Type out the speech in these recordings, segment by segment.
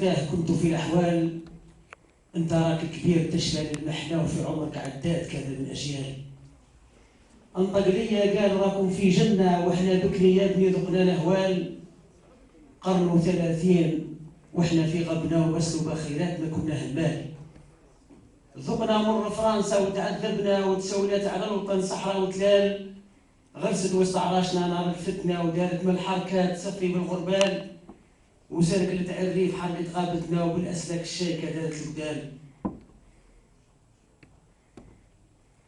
فاه كنت في الأحوال، أنت راك كبير تشلل المحنة وفي عمرك عداد كذا من أجيال. انطق ليا قال راكم في جنة وإحنا بكري يا ابني ذقنا الأهوال. قرن 30 وإحنا في غبنا وأسلوب خيراتنا كنا همال. ذقنا مر فرنسا وتعذبنا وتسولات على الوطن صحراء وتلال. غرست وسط عراشنا نار الفتنة ودارت من الحركات سقي بالغربال. وسالك لتعريف حرقت غابتنا وبالأسلاك الشيكة دارت البدال.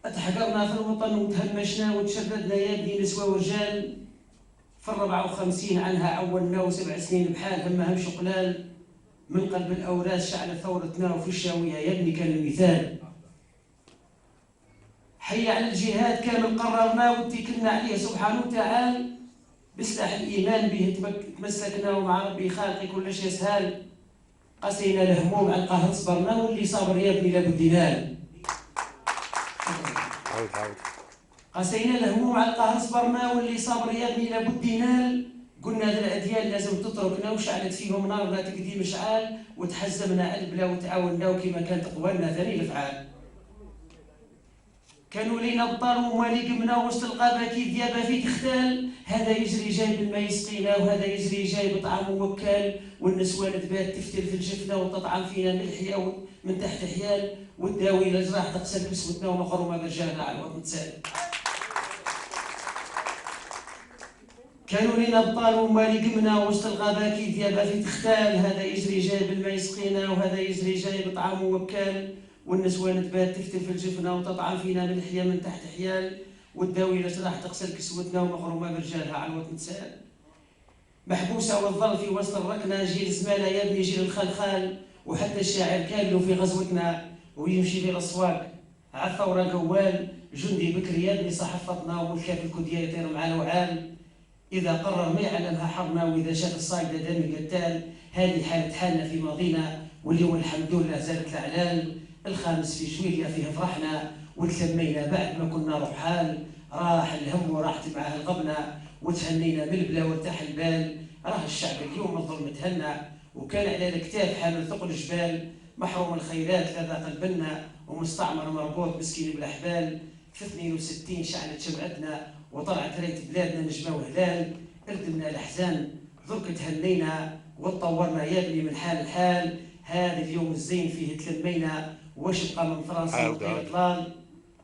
اتحقرنا في الوطن وتهمشنا وتشردنا يا ابني نسوة ورجال. في 54 عنها عولنا و7 سنين بحال همها مش قلال. من قلب الأوراس شعل ثورتنا وفي الشاوية يا ابني كان المثال. حي على الجهاد كامل قررنا واتكلنا عليه سبحانه وتعالى. بسلاح الإيمان به تمسكنا ومع ربي خالقي كل شيء سهال. قسينا الهموم على القهر صبرنا واللي صابر يا ابني لابد ينال. قسينا الهموم على القهر صبرنا واللي صابر يا ابني لابد ينال. قلنا ذا الأديان لازم تتركنا وشعلت فيهم نار لا تقدي مشعال. وتحزمنا قلبنا وتعاوننا وكما كانت قوانا ثاني الافعال. كانوا لينا بطال ومالي قمنا وسط الغابة كي ديابة في تختال. هذا يجري جايب الماء يسقينا وهذا يجري جايب طعام ووكال. والنسوان تبات تفتل في الجفنة وتطعم فينا ملحية من تحت حيال. والداوي الجراح تغسل بسوتنا ومخرومة برجالنا على الوطن تسال. كانوا لينا بطال ومالي قمنا وسط الغابة كي ديابة في تختال. هذا يجري جايب الماء يسقينا وهذا يجري جايب طعام ووكال. والنسوان تبات تفتل في الجفنة وتطعم فينا ملحية من تحت حيال. والداوية راح تغسل كسوتنا ومغرومة برجالها على الوطن تسال. محبوسة والظل في وسط الركنة جيل زمالة يا ابني جيل الخلخال. وحتى الشاعر كان له في غزوتنا ويمشي في الأسواق عالثورة قوال. جندي بكري يا ابني صحفتنا وملكة في الكودية يطير مع الوعال. إذا قرر ما يعلمها حرنا وإذا شاف الصايدة دم قتال. هذه حالة حالنا في ماضينا واليوم الحمد لله زالت الأعلال. الخامس في شوية فيه فرحنا وتلمينا بعد ما كنا رحال. راح الهم وراحت معاه الغبنة وتهنينا من البلا وارتاح البال. راه الشعب اليوم الظلم تهنى وكان على الكتاب حامل ثقل جبال. محروم الخيرات لا ذاق البنا ومستعمر مربوط مسكين بالاحبال. في 62 شعلت شمعتنا وطلعت ريت بلادنا نجمه وهلال. اردمنا الاحزان ذرك تهنينا وتطورنا يا ابني من حال لحال. هذا اليوم الزين فيه تلمينا واش بقى من فرنسا وطير طلال.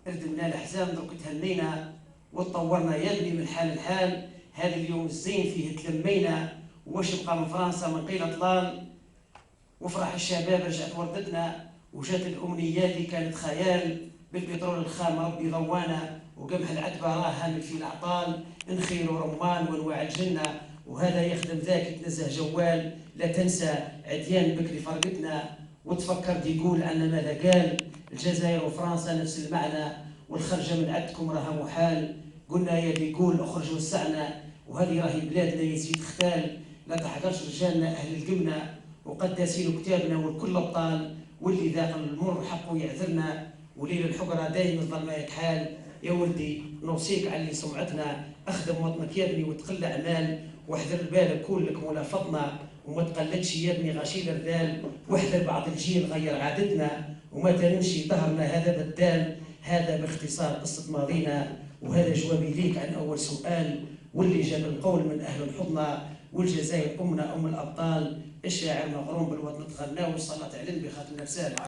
اردمنا الاحزان ذرك تهنينا وتطورنا يا ابني من حال لحال. هذا اليوم الزين فيه تلمينا واش بقى من فرنسا من قيل طلال. وفرح الشباب رجعت وردتنا وجات الامنيات اللي كانت خيال. بالبترول الخام ربي ضوانا وقمح العتبه راه هامل في العطال. نخيل ورمان وانواع الجنه وهذا يخدم ذاك يتنزه جوال. لا تنسى عديان بكري فرقتنا وتفكر دي يقول عنا ماذا قال. الجزائر وفرنسا نفس المعنى والخرجه من عندكم راها محال. قلنا يا بيقول اخرج وسعنا وهذه راهي بلادنا يزيد اختال. لا تحقرش رجالنا اهل القمنه وقداسين كتابنا والكل ابطال. واللي ذاق المر حقه يعذرنا وليل الحقره دايما ظلمه يكحال. يا ولدي نوصيك على اللي سمعتنا اخدم وطنك يا ابني وتقل اعمال. واحذر بالك كلك ملافطنا وما تقلدش يا ابني غشيل الرذال. واحذر بعض الجيل غير عادتنا وما تنمشي ظهرنا هذا بدال. هذا باختصار قصه ماضينا وهذا جوابي ليك عن اول سؤال. واللي جاب القول من اهل الحضنه والجزائر امنا ام الابطال. الشاعر مغروم بالوطن تغنى وصلت علم بخاتم الرساله.